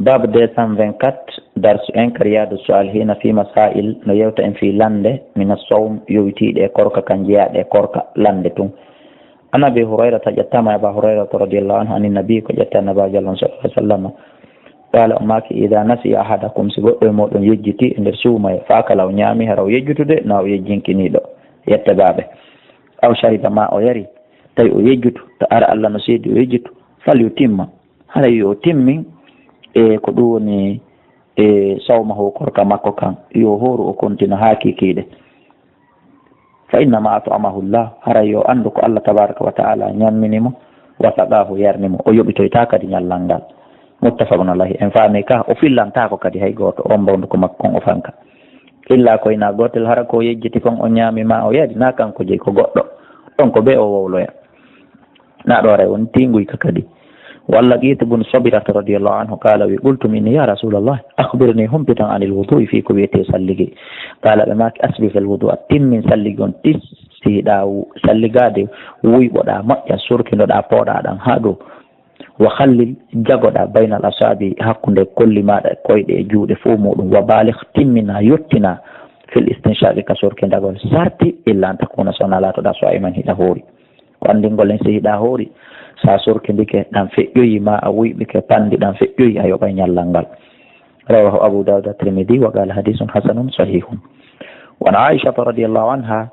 باب 224 درس رياض الصالحين في مسائل نيوت ان في لانده من الصوم يوتي دي كوركا كانجيا دي كوركا لانده تون انا ابي هريره جتما ابا هريره رضي الله عنه عن النبي كجتنا با جل صلى الله عليه وسلم قال اماك اذا نسي احدكم سبو مودon yejjiti nder suuma faaka law nyaami haraw yejjutude na o yejjinkini do yettebaabe aw shariba ma o yari tay o yejjutu to ara Allah no seedi o yejjutu fal yutimma hara yo timmin ko ɗum woni sawma ho korka makko kan yo horu o kontina hakikiɗe fa innama at'amahu llah hara yo andu ko Allah tabaraka wa ta'ala ñamminimo wa saqahu yarnimo o yoɓitoyta kadi ñallal ngal muttafaqun alayhi en faami ka o fillantako kadi hay goto on mbawdu ko makko kon o fanka illa koyna gotel hara ko yejjiti kon o ñaami ma o yadi na kanko jeyi ko goɗɗo ɗon ko be o wowloya na ɗo re woni tinguyka kadi walla قيت بن صبرة رضي الله عنه قال قلت مني يا رسول الله أخبرني هم بتن عن الوضوء في كويتي سلقي قال لماك أسبي في الوضوء تم من سلقون تسي داو سلقادي ويبودا مأيا سوركي ندا بودا دان هادو وخلل جاغودا بين الأصابع حقن كل ما كويد جود فومو وبالغ تمنا يتنا في الاستنشاق كسوركي داغول سارتي إلا أن تكون صنالات دا سوائمان هدا هوري وأندين قولين سيدا هوري sa sorkindike ɗan feƴƴoyi ma a wuyɓike pandi ɗan feƴƴoyi a yoɓa ñallal ngal rawahu abu daud at-tirmidhi wa qala hadithun hasanun sahihun wa aisha radhiyallahu anha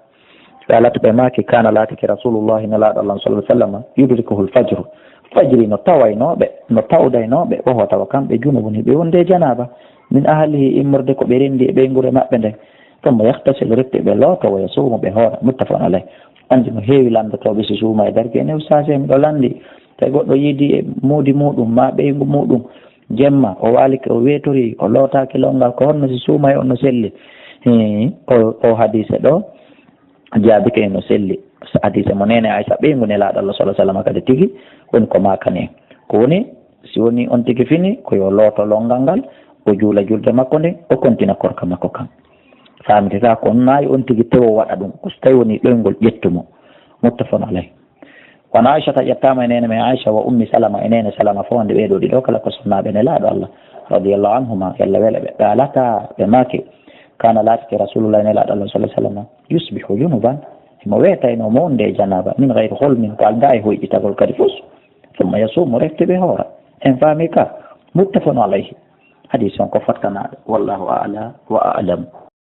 qalat bimaki kana latiki rasulullah sallallahu alaihi wasallam yudrikuhu al-fajr fajri no tawaynoɓe no tawdaynoɓe o tawa kamɓe junubuni ɓe wonde janaba min ahlihi immorde ko ɓe rendi e ɓeygure maɓɓe nden ثم يغتسل رتب لوط ويصوم بهور متفق عليه andi no heewi landotoɓe si suuma e darke new sase miɗo landi tawi goɗɗo yiidi e muudi muɗum ma ɓeygu muɗum jemma o waalike o weetori o lootaki longal ko honno si suuma e on no selli o hadise ɗo jaabike e no selli hadise mo nene Aisha ɓeygu nelaɗo Allah sallallahu alaihi wasallam kadi tigi woni ko makani ko woni si woni on tigi fini ko yo looto longal ngal o juula julde makko nde o kontina korka makko kan famitata ko nayi on tigi tewo waɗa ɗum ko so tawi woni ɗoygol ƴettumo muttafaqun alayhi wa Aisha ƴettama e nene men Aisha wa ummi Salama e nene Salama fo wonde ɓeɗo ɗiɗo kala ko sonnaɓe nelaɗo Allah radiyallahu anhuma yalla wela ɓe alata ɓe maki kana latiki rasulullah nelaɗo Allah sallallahu alaihi wasallam yusbihu junuban mo weetayno mo wonde janaba min gayri holmin ko alda e hoyƴitagol kadi fus thumma yasumu refte ɓe hoora en faami ka muttafaqun alayhi hadis on ko fatkanaɗo wallahu a'la wa a'lam